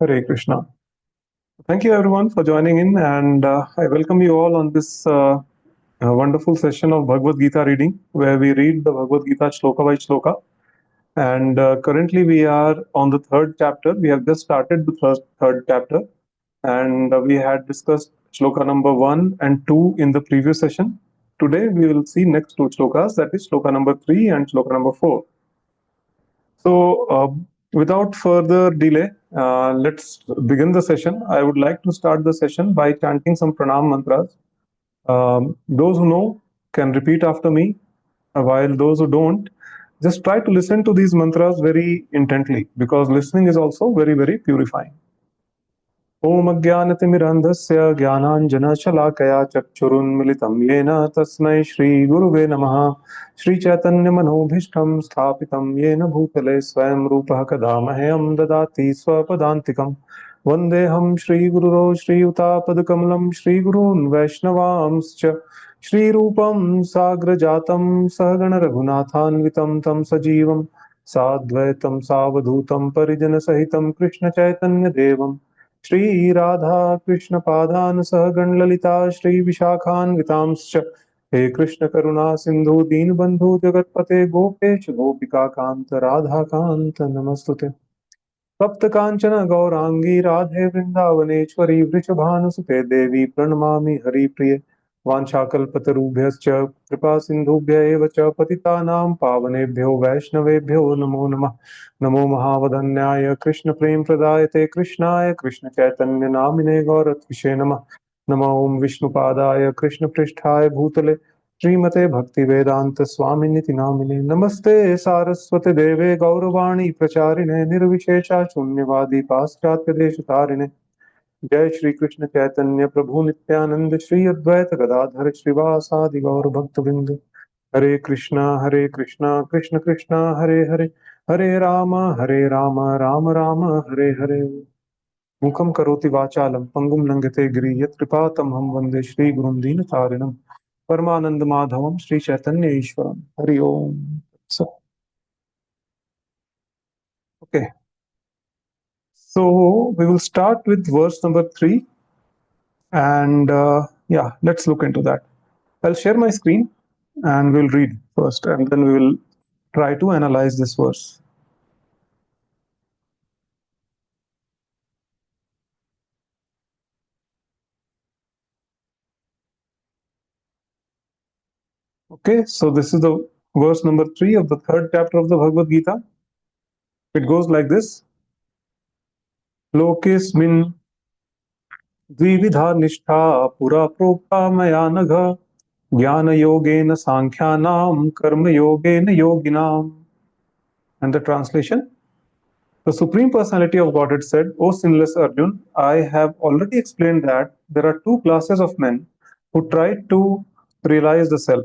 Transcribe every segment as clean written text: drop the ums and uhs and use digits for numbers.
Hare Krishna. Thank you everyone for joining in, and I welcome you all on this wonderful session of Bhagavad Gita reading, where we read the Bhagavad Gita shloka by shloka. And currently we are on the third chapter. We have just started the third chapter, and we had discussed shloka number 1 and 2 in the previous session. Today we will see next two shlokas, that is shloka number 3 and shloka number 4. So, without further delay, let's begin the session. I would like to start the session by chanting some pranam mantras. Those who know can repeat after me, while those who don't, just try to listen to these mantras very intently, because listening is also very, very purifying. ॐ अज्ञानतिमिरन्धस्य ज्ञानाञ्जनशलाकया चक्षुरुन्मिलितं येन तस्मै श्रीगुरुवे नमः। श्रीचैतन्यमनोभीष्टं स्थापितं येन भूतले स्वयं रूपः कदा मह्यं ददाति स्वपदान्तिकं। वन्देऽहं श्रीगुरुरो श्रीयुतापदकमलं श्रीगुरून् वैष्णवांश्च श्रीरूपं साग्रजातं सहगणरघुनाथान्वितं तं सजीवं साद्वैतं सावधूतं परिजनसहितं कृष्णचैतन्यदेवम् श्री राधा कृष्ण पादान सह गणललिता श्री विशाखान्वितांश्च हे कृष्ण करुणा सिंधु दीनबंधु जगतपते गोपेश गोपिका कांत राधा कांत नमस्तुते। तप्त कांचन गौरांगी राधे वृंदावनेश्वरी वृषभानुसुते देवी प्रणमामि हरिप्रिये। वाञ्छाकल्पतरुभ्यश्च कृपा सिन्धुभ्य एव च पतितानां पावनेभ्यो वैष्णवेभ्यो नमो नमः। नमो महावदन्याय कृष्ण प्रेम प्रदायते कृष्णाय कृष्ण चैतन्य नामिने गौरत्विषे नमः। नमो ओं विष्णुपादाय कृष्ण पृष्ठाय भूतले श्रीमते भक्ति वेदांत स्वामिनिति नामिने। नमस्ते सारस्वते देवे गौरवाणी प्रचारिणे निर्विशेषा शून्यवादी पाश्चात्य देश तारिणे। जय श्री कृष्ण चैतन्य प्रभु नित्यानंद श्री अद्वैत गदाधर श्रीवासादि गौर भक्तवृंद। हरे कृष्णा कृष्ण कृष्णा हरे हरे, हरे राम राम राम हरे हरे। मुखं करोति वाचालं पंगुं लंघते गिरि यत्कृपातमहं वन्दे श्रीगुरुं दीनतारिणं परमानंद माधवं श्री चैतन्य ईश्वरं। हरि ओम। So, okay, so we will start with verse number 3, and yeah, let's look into that. I'll share my screen and we'll read first, and then we will try to analyze this verse. Okay, so this is the verse number 3 of the third chapter of the Bhagavad Gita. It goes like this: Lokesmin dvividha nishtha pura prokta maya nagha jnana yogena sankhyanam karma yogena yoginam. And the translation: the Supreme Personality of Godhead said, O sinless Arjun, I have already explained that there are two classes of men who try to realize the self.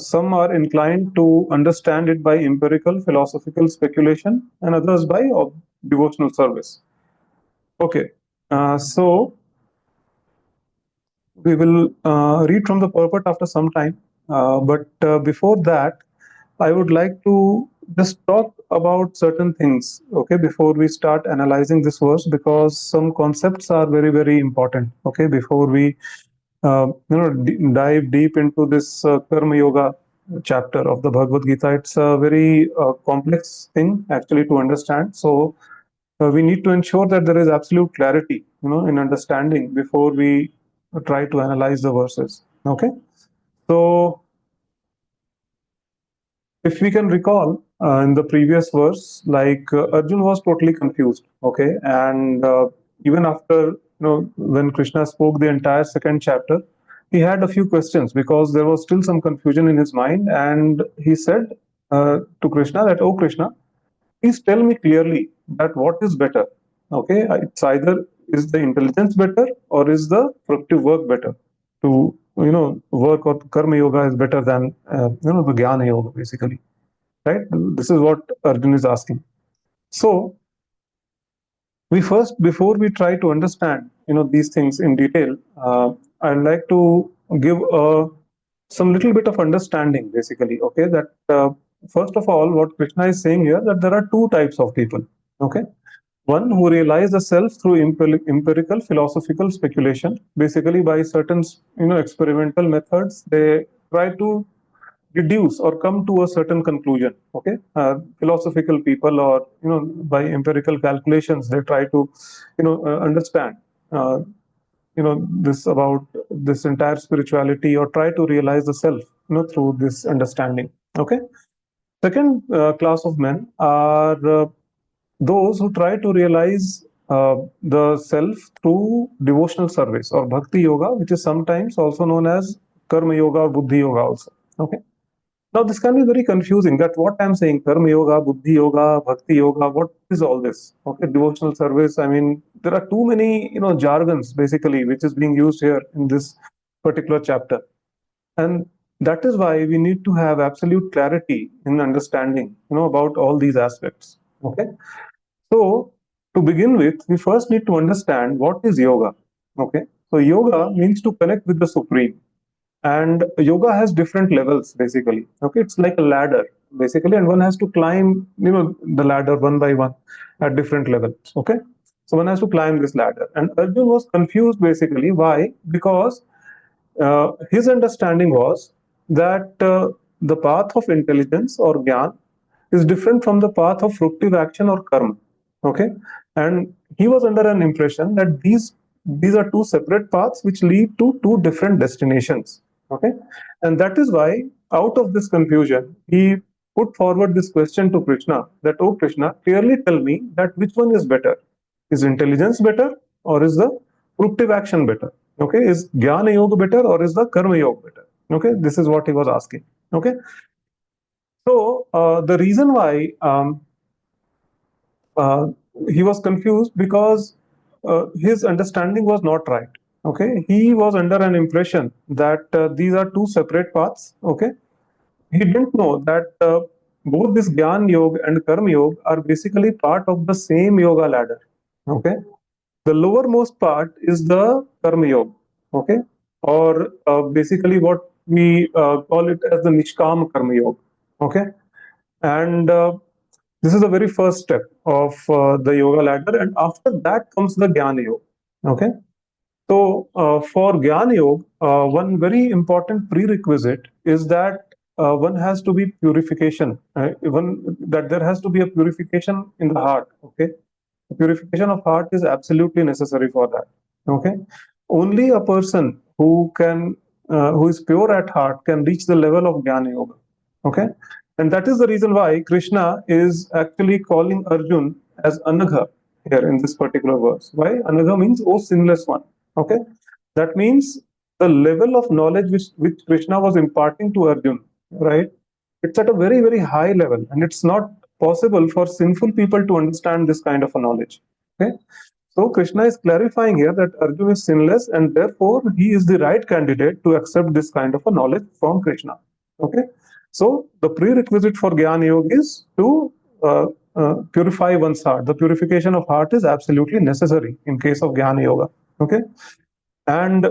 Some are inclined to understand it by empirical philosophical speculation, and others by devotional service. Okay, so we will read from the purport after some time, but before that, I would like to just talk about certain things, okay, before we start analyzing this verse, because some concepts are very, very important, okay, before we dive deep into this Karma Yoga chapter of the Bhagavad Gita. It's a very complex thing actually to understand. So we need to ensure that there is absolute clarity, in understanding before we try to analyze the verses. Okay, so if we can recall in the previous verse, like Arjun was totally confused. Okay, and even after when Krishna spoke the entire second chapter, he had a few questions because there was still some confusion in his mind, and he said to Krishna that, "Oh Krishna, please tell me clearly that what is better? Okay, it's either is the intelligence better or is the productive work better? To work or karma yoga is better than the jnana yoga, basically, right? This is what Arjun is asking. So we first, before we try to understand these things in detail, I'd like to give some little bit of understanding, basically. Okay, that first of all, what Krishna is saying here, that there are two types of people. Okay, One who realize the self through empirical philosophical speculation. Basically, by certain experimental methods, they try to deduce or come to a certain conclusion. Okay, philosophical people, or by empirical calculations, they try to understand uh, this about this entire spirituality, or try to realize the self through this understanding. Okay, second class of men are those who try to realize the self through devotional service or bhakti yoga, which is sometimes also known as karma yoga or buddhi yoga also. Okay, now this can be very confusing, that what I'm saying, karma yoga, buddhi yoga, bhakti yoga, what is all this? Okay, devotional service, I mean, there are too many jargons basically which is being used here in this particular chapter. And that is why we need to have absolute clarity in understanding about all these aspects. Okay, so to begin with, we first need to understand what is yoga. Okay, so yoga means to connect with the supreme, and yoga has different levels basically. Okay, it's like a ladder basically, and one has to climb the ladder one by one at different levels. Okay, so one has to climb this ladder, and Arjun was confused basically. Why? Because his understanding was that the path of intelligence or jnana is different from the path of fructive action or karma. Okay, and he was under an impression that these are two separate paths which lead to two different destinations. Okay, and that is why, out of this confusion, he put forward this question to Krishna, that, oh Krishna, clearly tell me that which one is better. Is intelligence better, or is the fructive action better? Okay, is jnana yoga better, or is the karma yoga better? Okay, this is what he was asking. Okay, so the reason why uh, he was confused, because his understanding was not right. Okay, he was under an impression that these are two separate paths. Okay, he didn't know that both this Gyan Yoga and Karma Yoga are basically part of the same yoga ladder. Okay, the lowermost part is the Karma Yoga. Okay, or basically what we call it as the Nishkam Karma Yoga. Okay, and this is the very first step of the yoga ladder, and after that comes the Jnana Yoga. Okay, so for Jnana Yoga, one very important prerequisite is that one has to be purification. One that there has to be a purification in the heart. Okay, the purification of heart is absolutely necessary for that. Okay, only a person who is pure at heart can reach the level of Jnana Yoga. Okay, and that is the reason why Krishna is actually calling Arjun as Anagha here in this particular verse. Why? Anagha means, oh sinless one. Okay, that means the level of knowledge which Krishna was imparting to Arjun, right? It's at a very, very high level, and it's not possible for sinful people to understand this kind of a knowledge. Okay, so Krishna is clarifying here that Arjun is sinless, and therefore he is the right candidate to accept this kind of a knowledge from Krishna. Okay, so the prerequisite for Jnana Yoga is to purify one's heart. The purification of heart is absolutely necessary in case of Jnana Yoga. Okay, and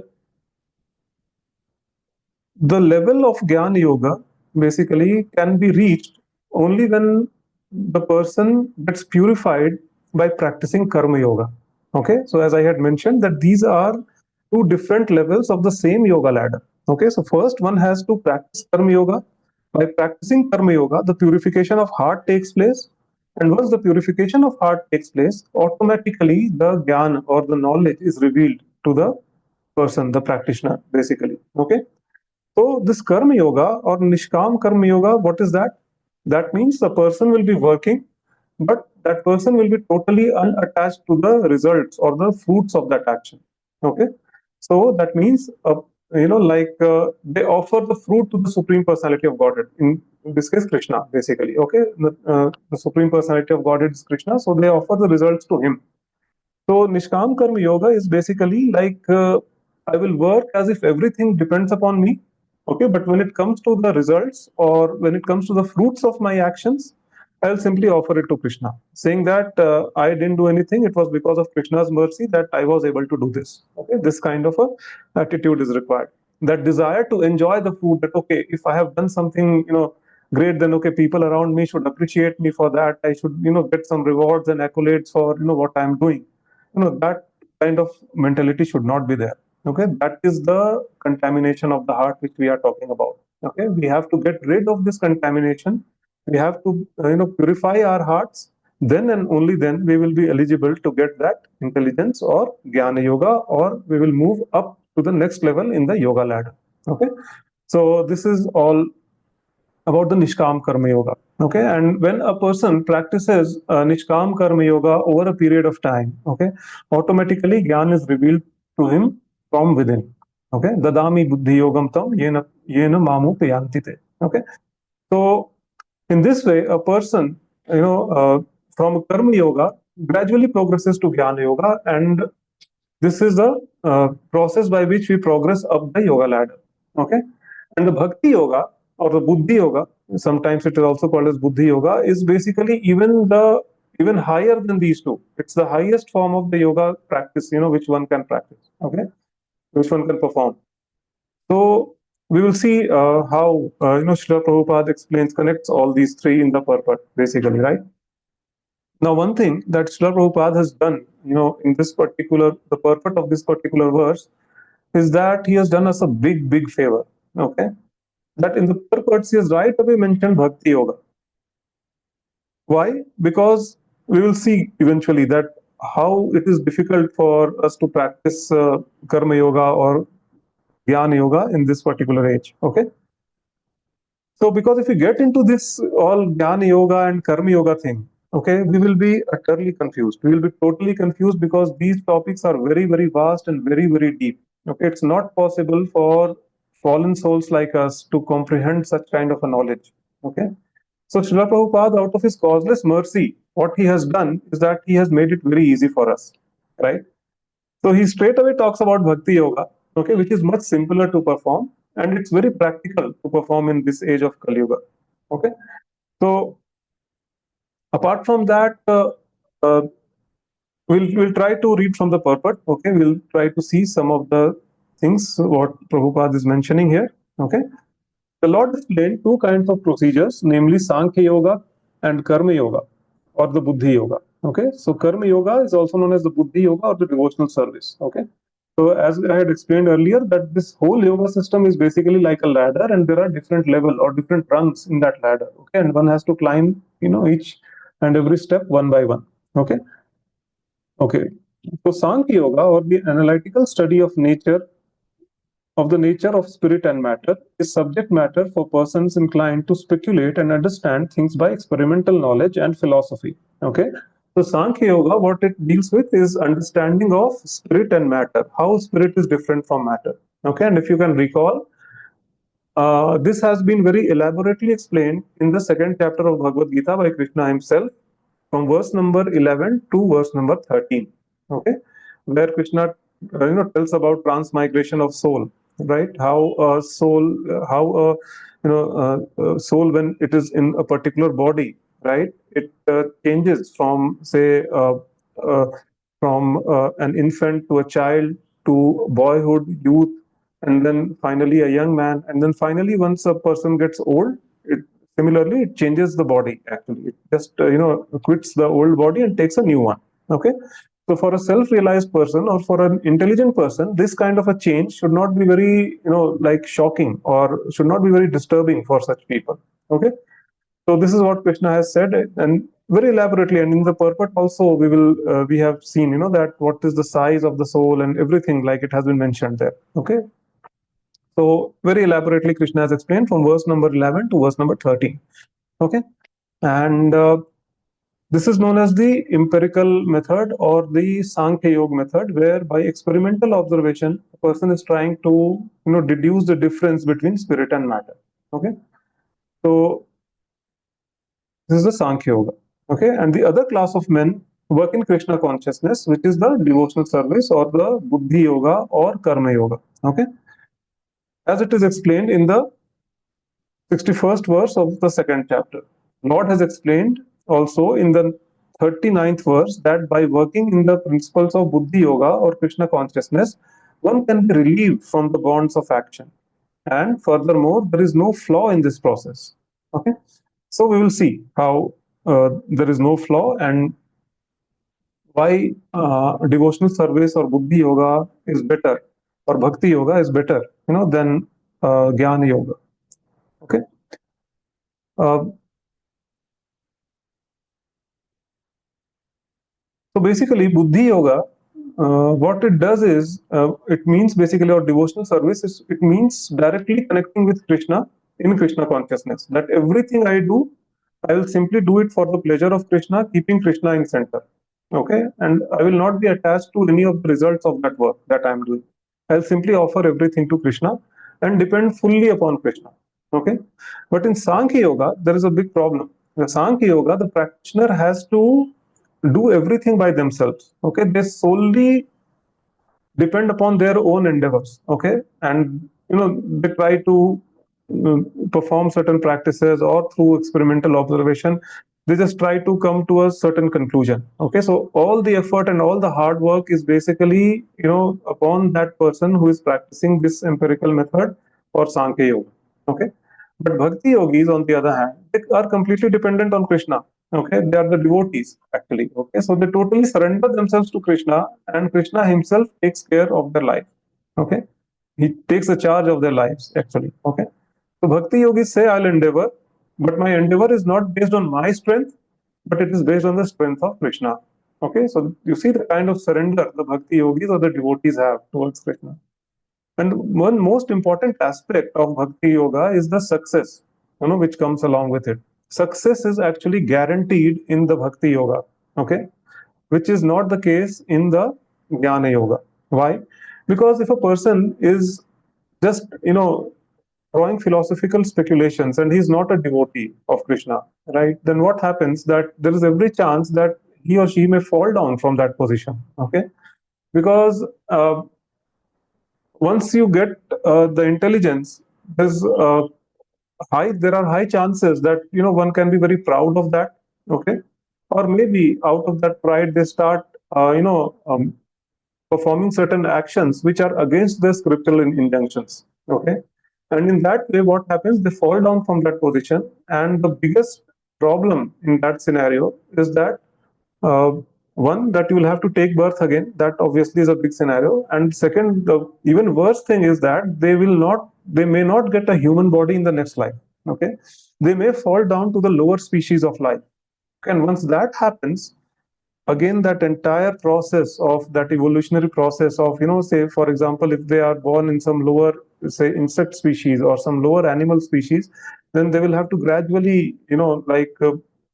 the level of Gyan Yoga basically can be reached only when the person gets purified by practicing Karma Yoga. Okay, so as I had mentioned, that these are two different levels of the same yoga ladder. Okay, so first one has to practice Karma Yoga. By practicing Karma Yoga, the purification of heart takes place. And once the purification of heart takes place, automatically the Gyan or the knowledge is revealed to the person, the practitioner, basically. Okay, so this karma yoga or nishkam karma yoga, what is that? That means the person will be working, but that person will be totally unattached to the results or the fruits of that action. Okay, so that means they offer the fruit to the supreme personality of Godhead. In this case, Krishna, basically. Okay, the supreme personality of Godhead is Krishna, so they offer the results to him. So Nishkam Karma Yoga is basically like I will work as if everything depends upon me. Okay, but when it comes to the results or when it comes to the fruits of my actions, I'll simply offer it to Krishna, saying that I didn't do anything. It was because of Krishna's mercy that I was able to do this. Okay, this kind of a attitude is required. That desire to enjoy the food. That okay, if I have done something, great, then okay, people around me should appreciate me for that. I should, get some rewards and accolades for, what I'm doing. That kind of mentality should not be there. Okay, that is the contamination of the heart which we are talking about. Okay, we have to get rid of this contamination. We have to, purify our hearts. Then and only then we will be eligible to get that intelligence or jnana yoga, or we will move up to the next level in the yoga ladder. Okay, so this is all about the Nishkam Karma Yoga. Okay, and when a person practices Nishkam Karma Yoga over a period of time, okay, automatically Gyan is revealed to him from within. Okay, Dadami Buddhi Yogam Tam Yena Mamu Payantite. Okay, so in this way, a person, from Karma Yoga gradually progresses to Jnana Yoga, and this is the process by which we progress up the yoga ladder. Okay, and the Bhakti Yoga or the Buddhi Yoga, sometimes it is also called as Buddhi Yoga, is basically even higher than these two. It's the highest form of the yoga practice, which one can practice. Okay, which one can perform. So we will see how Srila Prabhupada explains, connects all these three in the purport, basically, right? Now, one thing that Srila Prabhupada has done, in this particular, the purport of this particular verse, is that he has done us a big, big favor. Okay, that in the purports he has right away mentioned Bhakti Yoga. Why? Because we will see eventually that how it is difficult for us to practice Karma Yoga or Jnana Yoga in this particular age. Okay. So, because if we get into this all Jnana Yoga and Karma Yoga thing, okay, we will be utterly confused. We will be totally confused because these topics are very, very vast and very, very deep. Okay, it's not possible for fallen souls like us to comprehend such kind of a knowledge. Okay, so Srila Prabhupada, out of his causeless mercy, what he has done is that he has made it very easy for us, right? So he straight away talks about Bhakti Yoga, okay, which is much simpler to perform, and it's very practical to perform in this age of Kali Yuga. Okay, so apart from that, uh, we'll try to read from the purport. Okay, we'll try to see some of the things what Prabhupada is mentioning here. Okay, the Lord explained two kinds of procedures, namely Sankhya Yoga and Karma Yoga, or the Buddhi Yoga. Okay, so Karma Yoga is also known as the Buddhi Yoga or the devotional service. Okay, so as I had explained earlier, that this whole yoga system is basically like a ladder, and there are different level or different rungs in that ladder. Okay, and one has to climb, each and every step one by one. Okay, okay. So Sankhya Yoga, or the analytical study of the nature of spirit and matter, is subject matter for persons inclined to speculate and understand things by experimental knowledge and philosophy. Okay, so Sankhya Yoga, what it deals with is understanding of spirit and matter, how spirit is different from matter. Okay, and if you can recall, this has been very elaborately explained in the second chapter of Bhagavad Gita by Krishna himself, from verse number 11 to verse number 13. Okay, where Krishna tells about transmigration of soul, right? How a soul, how a soul, when it is in a particular body, right, it changes from, say, uh, an infant to a child to boyhood, youth, and then finally a young man, and then finally once a person gets old, it similarly it changes the body. Actually, it just quits the old body and takes a new one. Okay, so for a self-realized person or for an intelligent person, this kind of a change should not be very like shocking, or should not be very disturbing for such people. Okay, so this is what Krishna has said, and very elaborately, and in the purport also we have seen that what is the size of the soul and everything, like it has been mentioned there. Okay, so very elaborately Krishna has explained from verse number 11 to verse number 13. Okay, and this is known as the empirical method or the Sankhya Yoga method, where by experimental observation, a person is trying to deduce the difference between spirit and matter. Okay, so this is the Sankhya Yoga. Okay, and the other class of men work in Krishna consciousness, which is the devotional service or the Buddhi Yoga or Karma Yoga. Okay, as it is explained in the 61st verse of the second chapter. Lord has explained also in the 39th verse that by working in the principles of Buddhi Yoga or Krishna consciousness, one can be relieved from the bonds of action. And furthermore, there is no flaw in this process. Okay, so we will see how there is no flaw, and why devotional service or buddhi yoga is better, or bhakti yoga is better, than jnana yoga. Okay. uh, So basically, Buddhi Yoga, what it does is, it means basically, or devotional service is, it means directly connecting with Krishna in Krishna consciousness. That everything I do, I will simply do it for the pleasure of Krishna, keeping Krishna in center. Okay, and I will not be attached to any of the results of that work that I am doing. I'll simply offer everything to Krishna and depend fully upon Krishna. Okay, but in Sankhya Yoga, there is a big problem. In Sankhya Yoga, the practitioner has to do everything by themselves. Okay, they solely depend upon their own endeavors. Okay, and they try to perform certain practices, or through experimental observation they just try to come to a certain conclusion. Okay, so all the effort and all the hard work is basically upon that person who is practicing this empirical method for Sankhya Yoga. Okay, but Bhakti yogis, on the other hand, they are completely dependent on Krishna. Okay, they are the devotees actually. Okay, so they totally surrender themselves to Krishna, and Krishna himself takes care of their life. Okay, he takes a charge of their lives actually. Okay, so Bhakti yogis say, I'll endeavor, but my endeavor is not based on my strength, but it is based on the strength of Krishna. Okay, so you see the kind of surrender the Bhakti yogis or the devotees have towards Krishna. And one most important aspect of Bhakti Yoga is the success, which comes along with it. Success is actually guaranteed in the Bhakti Yoga, okay, which is not the case in the Jnana Yoga. Why? Because if a person is just, drawing philosophical speculations and he's not a devotee of Krishna, right? Then what happens that there is every chance that he or she may fall down from that position, okay? Because once you get the intelligence, there's there are high chances that one can be very proud of that. Okay, or maybe out of that pride they start performing certain actions which are against the scriptural injunctions. Okay, and in that way what happens, they fall down from that position, and the biggest problem in that scenario is that uh, one, that you will have to take birth again. That obviously is a big scenario. And second, the even worse thing is that they may not get a human body in the next life. Okay, they may fall down to the lower species of life. And once that happens, again that entire process of that evolutionary process of, say for example, if they are born in some lower, say, insect species or some lower animal species, then they will have to gradually,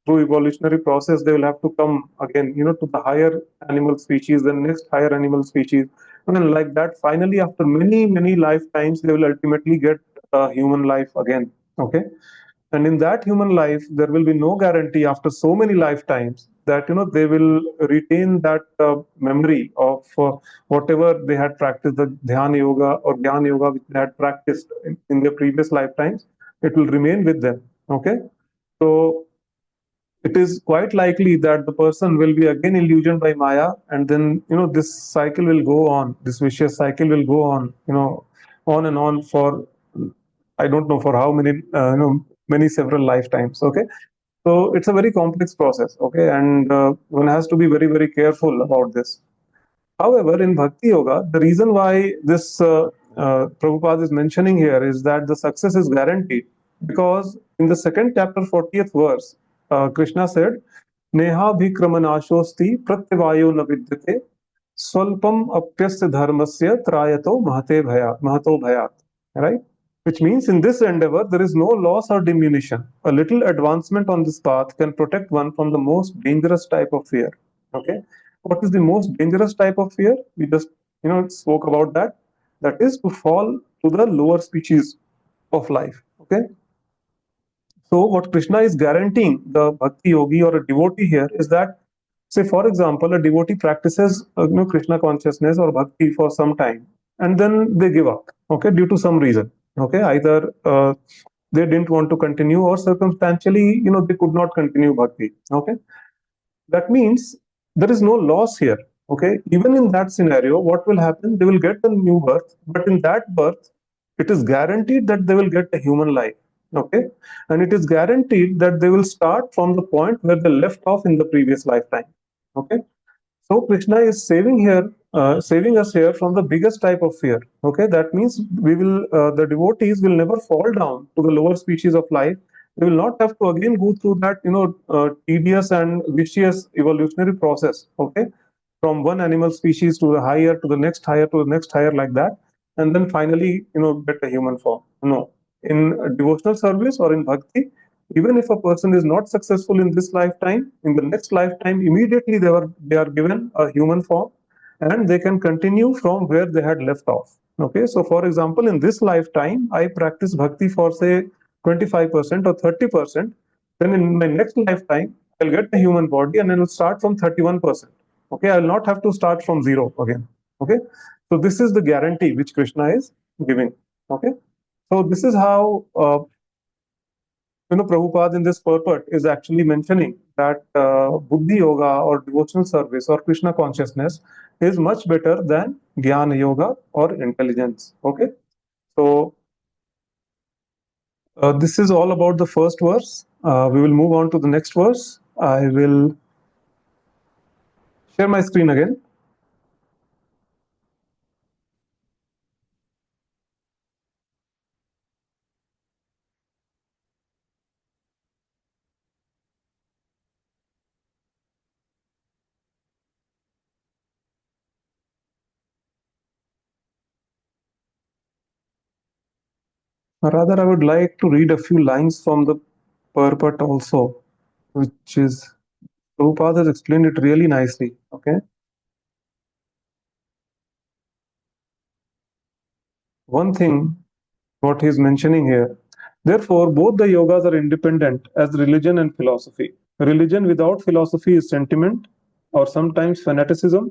through evolutionary process, they will have to come again, to the higher animal species, the next higher animal species, and then like that, finally after many many lifetimes, they will ultimately get a human life again. Okay, and in that human life there will be no guarantee after so many lifetimes that they will retain that memory of whatever they had practiced, the dhyana yoga or jnana yoga which they had practiced in their previous lifetimes. It will remain with them. Okay, so it is quite likely that the person will be again illusioned by Maya, and then this cycle will go on. This vicious cycle will go on, on and on for, I don't know for how many, many several lifetimes. Okay, so it's a very complex process. Okay, and one has to be very very careful about this. However, in Bhakti Yoga, the reason why this Prabhupada is mentioning here is that the success is guaranteed, because in the second chapter, 40th verse, Krishna said, Neha bhikramanashosti pratyavayo na vidyate swalpam apyasya dharmasya trayato mahato bhayat. Right? Which means in this endeavor, there is no loss or diminution. A little advancement on this path can protect one from the most dangerous type of fear. Okay, what is the most dangerous type of fear? We just spoke about that. That is to fall to the lower species of life. Okay, so what Krishna is guaranteeing the bhakti yogi or a devotee here is that, say for example, a devotee practices Krishna consciousness or bhakti for some time, and then they give up. Okay, due to some reason. Okay, either they didn't want to continue, or circumstantially, they could not continue bhakti. Okay, that means there is no loss here. Okay, even in that scenario, what will happen? They will get a new birth, but in that birth, it is guaranteed that they will get a human life. Okay, and it is guaranteed that they will start from the point where they left off in the previous lifetime. Okay, so Krishna is saving us here from the biggest type of fear. Okay, that means the devotees will never fall down to the lower species of life. They will not have to again go through that, tedious and vicious evolutionary process. Okay, from one animal species to the higher, to the next higher, to the next higher, like that, and then finally, get a human form. No, in devotional service or in bhakti, even if a person is not successful in this lifetime, in the next lifetime, immediately they are given a human form, and they can continue from where they had left off. Okay, so for example, in this lifetime, I practice bhakti for say 25% or 30%. Then in my next lifetime, I'll get a human body and then I'll start from 31%. Okay, I'll not have to start from zero again. Okay, so this is the guarantee which Krishna is giving. Okay, so this is how Prabhupada in this purport is actually mentioning that Buddhi Yoga or devotional service or Krishna consciousness is much better than Jnana Yoga or intelligence. Okay, so this is all about the first verse. We will move on to the next verse. I will share my screen again. Rather, I would like to read a few lines from the purport also, which is Prabhupada has explained it really nicely. Okay, one thing what he is mentioning here. Therefore, both the yogas are independent as religion and philosophy. Religion without philosophy is sentiment or sometimes fanaticism,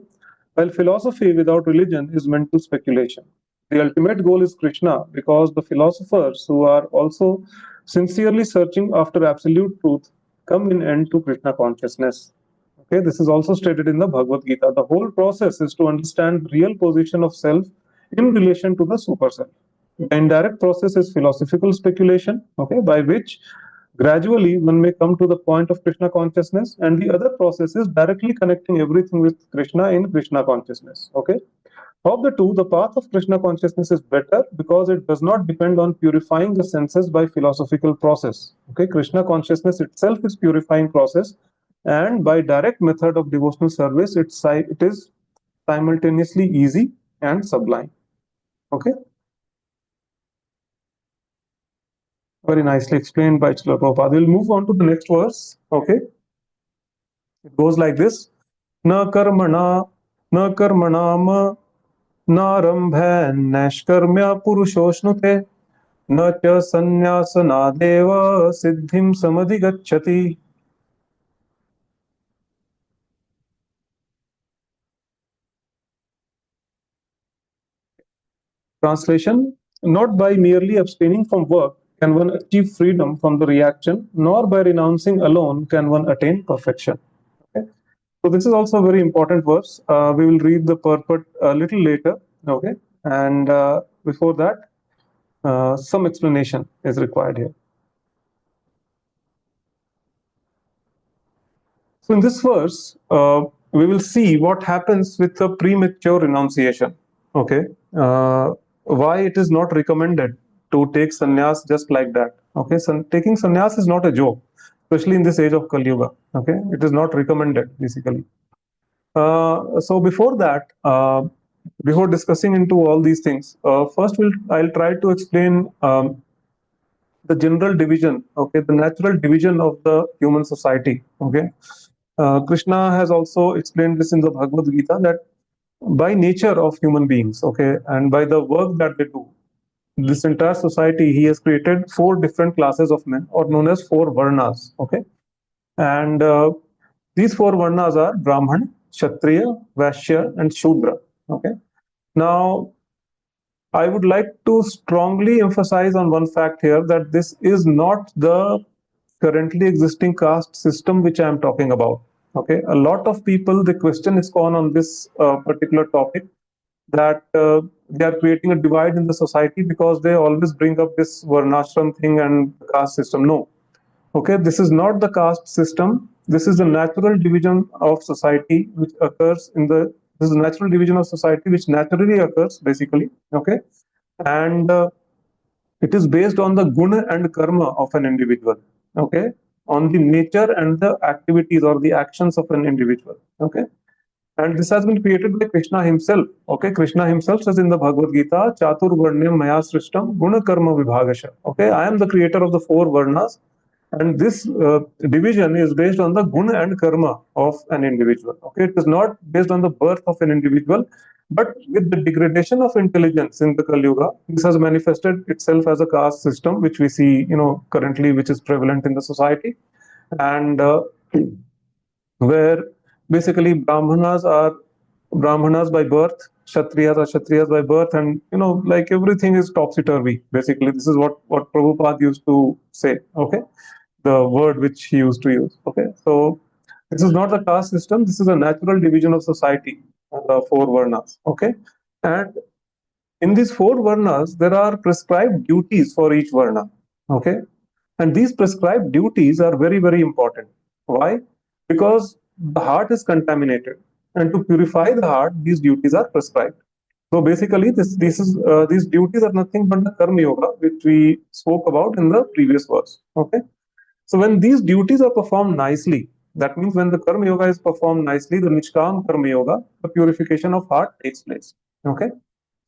while philosophy without religion is mental speculation. The ultimate goal is Krishna because the philosophers who are also sincerely searching after absolute truth come in end to Krishna consciousness. Okay, this is also stated in the Bhagavad Gita. The whole process is to understand the real position of self in relation to the super self. The indirect process is philosophical speculation, okay, by which gradually one may come to the point of Krishna consciousness, and the other process is directly connecting everything with Krishna in Krishna consciousness. Okay. Of the two, the path of Krishna consciousness is better because it does not depend on purifying the senses by philosophical process. Okay, Krishna consciousness itself is purifying process, and by direct method of devotional service, it is simultaneously easy and sublime. Okay, very nicely explained by Srila Prabhupada. We'll move on to the next verse. Okay, it goes like this: Na karmana, na karmanam, narambha nashkarmya purushošnute, na cha sannyasanadev siddhim samadhigacchati. Translation: not by merely abstaining from work can one achieve freedom from the reaction, nor by renouncing alone can one attain perfection. Okay? So this is also a very important verse. We will read the purport a little later. Okay, and before that, some explanation is required here. So in this verse, we will see what happens with the premature renunciation. Okay, why it is not recommended to take sannyas just like that. Okay, so taking sannyas is not a joke, especially in this age of Kali Yuga. Okay, it is not recommended basically. So before that, before discussing into all these things, first I'll try to explain the general division, okay, the natural division of the human society. Okay, Krishna has also explained this in the Bhagavad Gita that by nature of human beings, okay, and by the work that they do, this entire society, he has created four different classes of men, or known as four varnas. Okay, and these four varnas are Brahman, Kshatriya, Vaishya, and Shudra. Okay, now I would like to strongly emphasize on one fact here, that this is not the currently existing caste system which I am talking about. Okay, a lot of people they question ISKCON on this particular topic, that they are creating a divide in the society because they always bring up this varnashram thing and caste system. No, okay, this is not the caste system. This is the natural division of society which occurs in the. This is a natural division of society which naturally occurs, basically. Okay, and it is based on the guna and karma of an individual. Okay, on the nature and the activities or the actions of an individual. Okay, and this has been created by Krishna himself. Okay, Krishna himself says in the Bhagavad Gita, Chatur Varnyam Maya Srishtam Guna Karma Vibhagasha. Okay, I am the creator of the four Varnas, and this division is based on the guna and karma of an individual. Okay, it is not based on the birth of an individual, but with the degradation of intelligence in the Kali Yuga, this has manifested itself as a caste system, which we see, currently, which is prevalent in the society, and where basically brahmanas by birth, kshatriyas are kshatriyas by birth, and like everything is topsy turvy. Basically, this is what Prabhupada used to say. Okay, the word which he used to use. Okay, so this is not the caste system. This is a natural division of society, the four varnas. Okay, and in these four varnas, there are prescribed duties for each varna. Okay, and these prescribed duties are very, very important. Why? Because the heart is contaminated, and to purify the heart, these duties are prescribed. So basically, these duties are nothing but the karma yoga, which we spoke about in the previous verse. Okay. So when these duties are performed nicely, that means when the karma yoga is performed nicely, the nishkam karma yoga, the purification of heart takes place. Okay.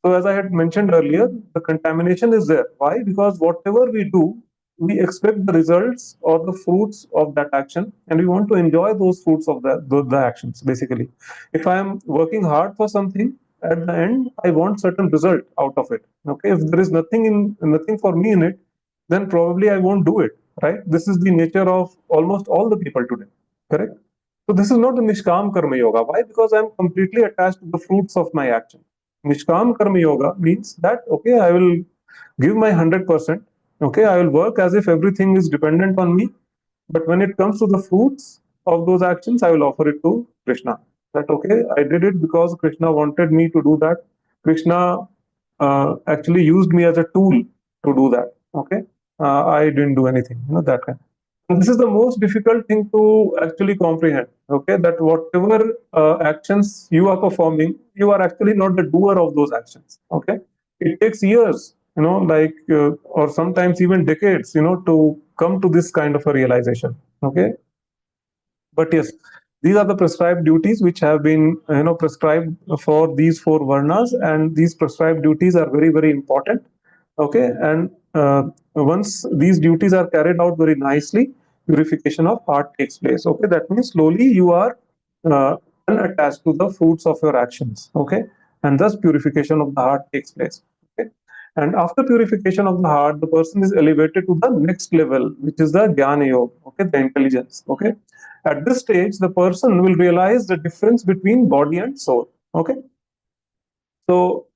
So as I had mentioned earlier, the contamination is there. Why? Because whatever we do, we expect the results or the fruits of that action, and we want to enjoy those fruits of the actions. Basically, if I am working hard for something, at the end, I want certain result out of it. Okay, if there is nothing for me in it, then probably I won't do it. Right? This is the nature of almost all the people today. Correct? So this is not the Nishkam Karma Yoga. Why? Because I'm completely attached to the fruits of my action. Nishkam Karma Yoga means that, okay, I will give my 100%. Okay, I will work as if everything is dependent on me. But when it comes to the fruits of those actions, I will offer it to Krishna. That, okay, I did it because Krishna wanted me to do that. Krishna actually used me as a tool to do that. Okay, I didn't do anything, that kind. And this is the most difficult thing to actually comprehend. Okay, that whatever actions you are performing, you are actually not the doer of those actions. Okay, it takes years, like or sometimes even decades, to come to this kind of a realization. Okay, but yes, these are the prescribed duties which have been prescribed for these four varnas, and these prescribed duties are very, very important. Okay, and once these duties are carried out very nicely, purification of heart takes place. Okay, that means slowly you are uh, unattached to the fruits of your actions. Okay, and thus purification of the heart takes place. Okay, and after purification of the heart, the person is elevated to the next level, which is the jnana yoga. Okay, the intelligence. Okay, at this stage, the person will realize the difference between body and soul. Okay, so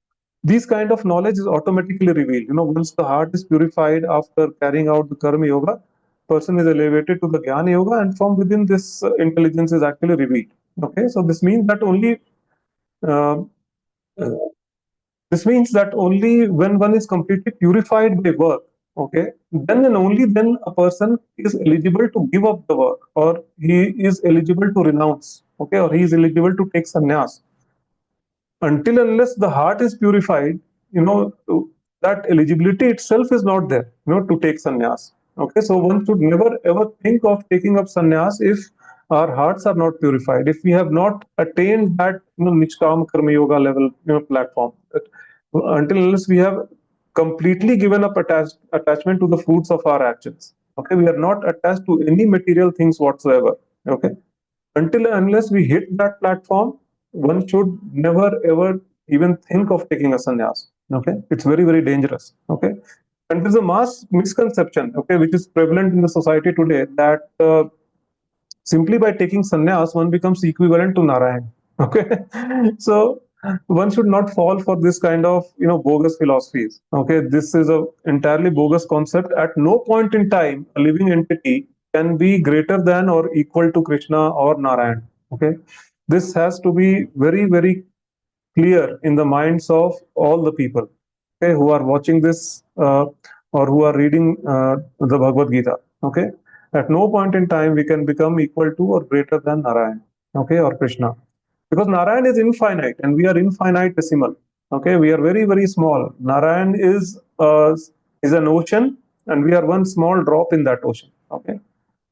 these kind of knowledge is automatically revealed. Once the heart is purified after carrying out the karma yoga, person is elevated to the jnana yoga, and from within this intelligence is actually revealed. Okay, so uh, uh, this means that only when one is completely purified by work, okay, then and only then a person is eligible to give up the work, or he is eligible to renounce, okay, or he is eligible to take sannyas. Until unless the heart is purified, that eligibility itself is not there, to take sannyas. Okay, so one should never ever think of taking up sannyas if our hearts are not purified, if we have not attained that Nishkam Karma Yoga level platform. Until unless we have completely given up attachment to the fruits of our actions. Okay, we are not attached to any material things whatsoever. Okay, until and unless we hit that platform, one should never ever even think of taking a sannyas. Okay, it's very, very dangerous. Okay, and there's a mass misconception, okay, which is prevalent in the society today, that simply by taking sannyas, one becomes equivalent to Narayan. Okay, so one should not fall for this kind of bogus philosophies. Okay, this is a entirely bogus concept. At no point in time, a living entity can be greater than or equal to Krishna or Narayan. Okay, this has to be very, very clear in the minds of all the people, okay, who are watching this or who are reading the Bhagavad Gita. Okay, at no point in time we can become equal to or greater than Narayan, okay, or Krishna, because Narayan is infinite and we are infinitesimal. Okay, we are very very small. Narayan is an ocean, and we are one small drop in that ocean. Okay,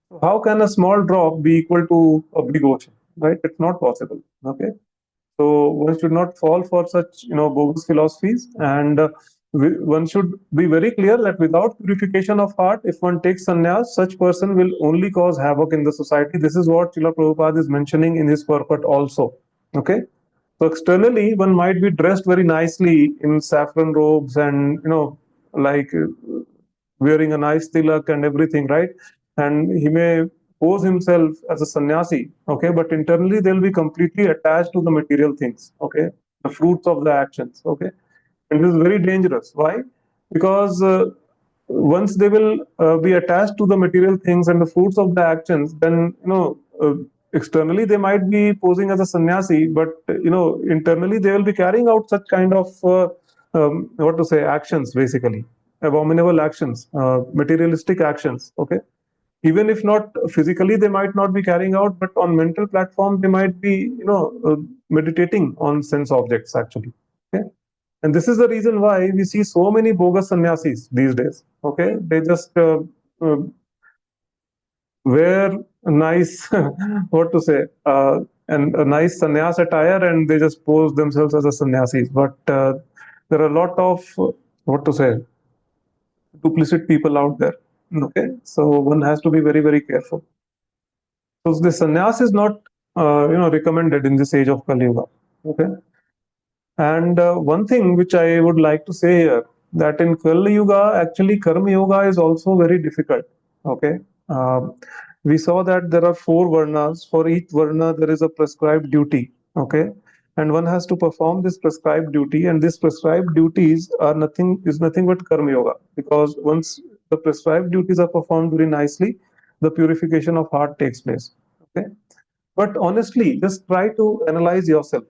so how can a small drop be equal to a big ocean? Right? It's not possible. Okay, so one should not fall for such bogus philosophies, and one should be very clear that without purification of heart, if one takes sannyas, such person will only cause havoc in the society. This is what Srila Prabhupada is mentioning in his purport also. Okay, so externally one might be dressed very nicely in saffron robes and like wearing a nice tilak and everything, right? And he may pose himself as a sannyasi, okay, but internally they'll be completely attached to the material things, okay, the fruits of the actions, okay. And this is very dangerous. Why? Because once they will be attached to the material things and the fruits of the actions, then externally they might be posing as a sannyasi, but internally they will be carrying out such kind of what to say, actions, basically abominable actions, materialistic actions, okay. Even if not physically they might not be carrying out, but on mental platform they might be meditating on sense objects actually, okay. And this is the reason why we see so many bogus sannyasis these days. Okay, they just uh, wear a nice, what to say, and a nice sannyas attire, and they just pose themselves as a sannyasis. But there are a lot of what to say, duplicit people out there. Okay, so one has to be very very careful. So the sannyas is not recommended in this age of Kali Yuga. Okay. And one thing which I would like to say here, that in Kali Yuga, actually Karma Yoga is also very difficult. Okay, we saw that there are four varnas. For each varna, there is a prescribed duty. Okay, and one has to perform this prescribed duty, and this prescribed duties are nothing but Karma Yoga. Because once the prescribed duties are performed very nicely, the purification of heart takes place. Okay, but honestly, just try to analyze yourself,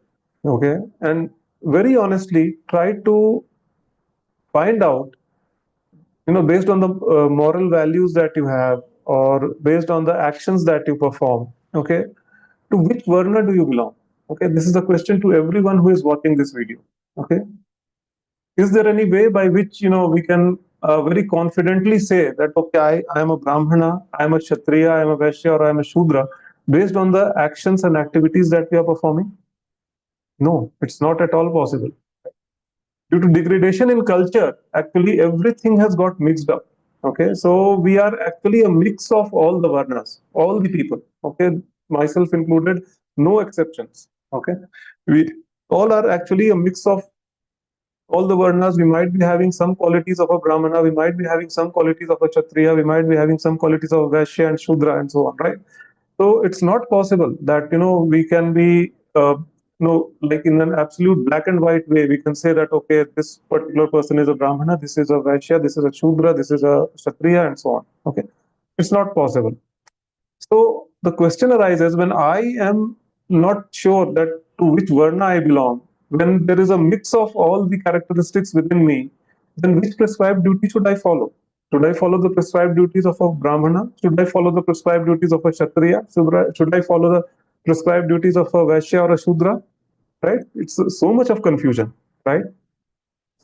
okay, and very honestly try to find out, based on the moral values that you have, or based on the actions that you perform, okay, to which varna do you belong? Okay, this is the question to everyone who is watching this video. Okay, is there any way by which we can very confidently say that okay, I am a brahmana, I am a kshatriya, I am a vaishya, or I am a shudra, based on the actions and activities that we are performing? No, it's not at all possible. Due to degradation in culture, actually everything has got mixed up. Okay, so we are actually a mix of all the varnas, all the people. Okay, myself included, no exceptions. Okay, we all are actually a mix of all the varnas. We might be having some qualities of a brahmana, we might be having some qualities of a kshatriya, we might be having some qualities of a vaishya and shudra, and so on, right? So it's not possible that we can be like in an absolute black and white way. We can say that okay, this particular person is a brahmana, this is a vaishya, this is a shudra, this is a kshatriya, and so on. Okay, it's not possible. So the question arises when I am not sure that to which varna I belong, when there is a mix of all the characteristics within me, then which prescribed duty should I follow? Should I follow the prescribed duties of a Brahmana? Should I follow the prescribed duties of a Kshatriya? Should I follow the prescribed duties of a Vaishya or a Shudra? Right? It's so much of confusion, right?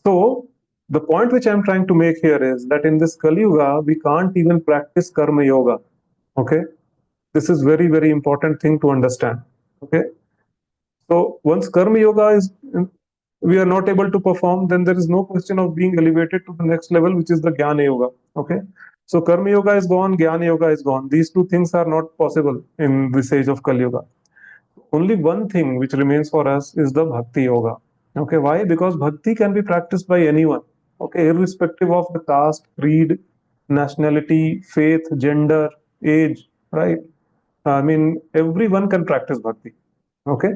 So the point which I'm trying to make here is that in this Kali Yuga, we can't even practice Karma Yoga. Okay? This is very, very important thing to understand. Okay? So once Karma Yoga is we are not able to perform, then there is no question of being elevated to the next level, which is the Jnana Yoga. Okay. So Karma Yoga is gone, Jnana Yoga is gone. These two things are not possible in this age of Kali Yuga. Only one thing which remains for us is the Bhakti Yoga. Okay. Why? Because Bhakti can be practiced by anyone. Okay. Irrespective of the caste, creed, nationality, faith, gender, age, right? I mean, everyone can practice Bhakti. Okay.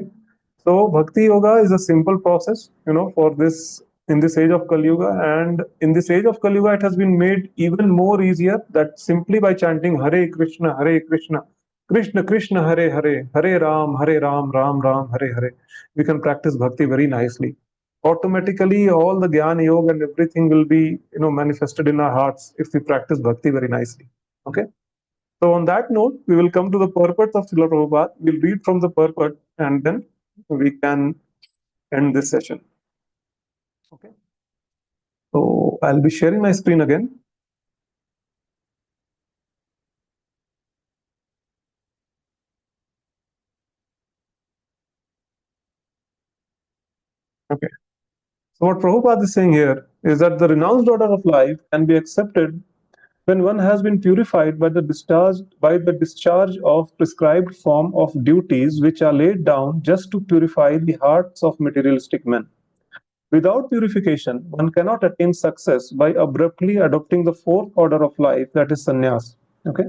So Bhakti Yoga is a simple process, for this in this age of Kali Yuga, and in this age of Kali Yuga, it has been made even more easier that simply by chanting Hare Krishna, Krishna Krishna Hare Hare, Hare Ram, Ram Ram, Hare Hare. We can practice bhakti very nicely. Automatically, all the Jnana Yoga and everything will be manifested in our hearts if we practice bhakti very nicely. Okay. So on that note, we will come to the purport of Srila Prabhupada. We'll read from the purport and then we can end this session. Okay. So I'll be sharing my screen again. Okay. So what Prabhupada is saying here is that the renounced order of life can be accepted when one has been purified by the discharge of prescribed form of duties which are laid down just to purify the hearts of materialistic men. Without purification, one cannot attain success by abruptly adopting the fourth order of life, that is sannyas. Okay?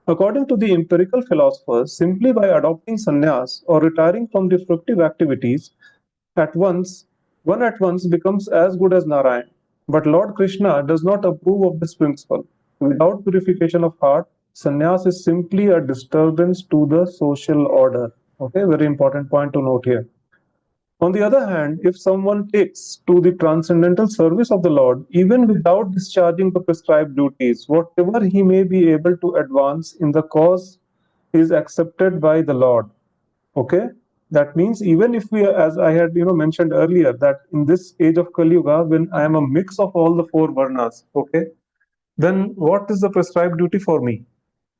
According to the empirical philosophers, simply by adopting sannyas or retiring from destructive activities, at once one at once becomes as good as Narayan. But Lord Krishna does not approve of this principle. Without purification of heart, sannyas is simply a disturbance to the social order. Okay, very important point to note here. On the other hand, if someone takes to the transcendental service of the Lord, even without discharging the prescribed duties, whatever he may be able to advance in the cause is accepted by the Lord. Okay, that means even if we, as I had mentioned earlier, that in this age of Kali Yuga, when I am a mix of all the four varnas, okay, then what is the prescribed duty for me?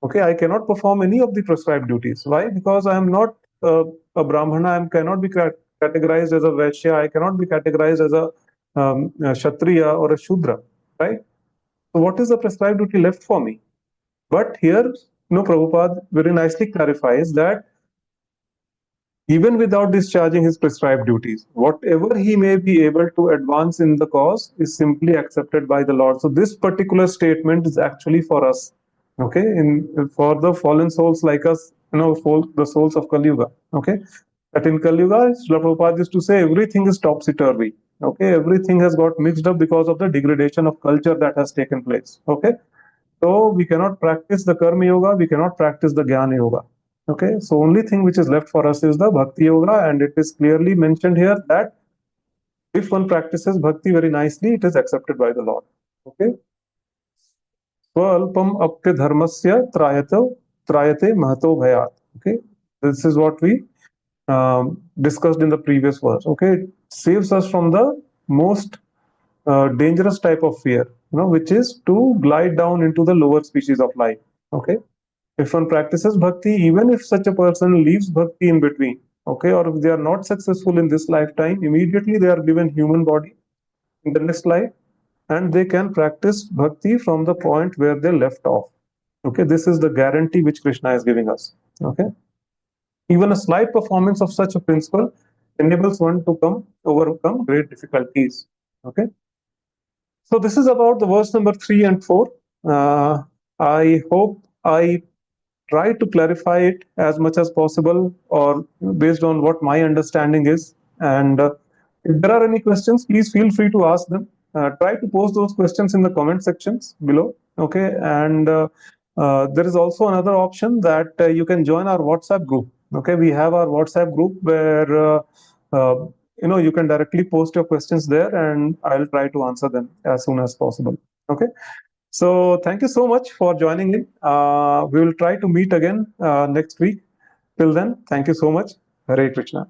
Okay, I cannot perform any of the prescribed duties. Why? Because I am not a Brahmana. I cannot be categorized as a Vaishya. I cannot be categorized as a Kshatriya or a Shudra. Right? So, what is the prescribed duty left for me? But here, Prabhupada very nicely clarifies that even without discharging his prescribed duties, whatever he may be able to advance in the cause is simply accepted by the Lord. So this particular statement is actually for us, okay, for the fallen souls like us, for the souls of Kali Yuga, okay. That in Kali Yuga, Srila Prabhupada used to say everything is topsy-turvy, okay, everything has got mixed up because of the degradation of culture that has taken place, okay. So we cannot practice the Karma Yoga, we cannot practice the Jnana Yoga. Okay, so only thing which is left for us is the Bhakti Yoga, and it is clearly mentioned here that if one practices Bhakti very nicely, it is accepted by the Lord. Okay, Swalpam apya dharmasya trayate mahato bhayat. Okay, this is what we discussed in the previous verse. Okay, it saves us from the most dangerous type of fear, which is to glide down into the lower species of life. Okay, if one practices bhakti, even if such a person leaves bhakti in between, okay, or if they are not successful in this lifetime, immediately they are given human body in the next life, and they can practice bhakti from the point where they left off. Okay, this is the guarantee which Krishna is giving us. Okay, even a slight performance of such a principle enables one to overcome great difficulties. Okay, so this is about the verse number 3 and 4. I hope I try to clarify it as much as possible or based on what my understanding is. And if there are any questions, please feel free to ask them. Try to post those questions in the comment sections below. Okay. And there is also another option that you can join our WhatsApp group. Okay. We have our WhatsApp group where you can directly post your questions there and I'll try to answer them as soon as possible. Okay. So thank you so much for joining in. We will try to meet again next week. Till then, thank you so much. Hare Krishna.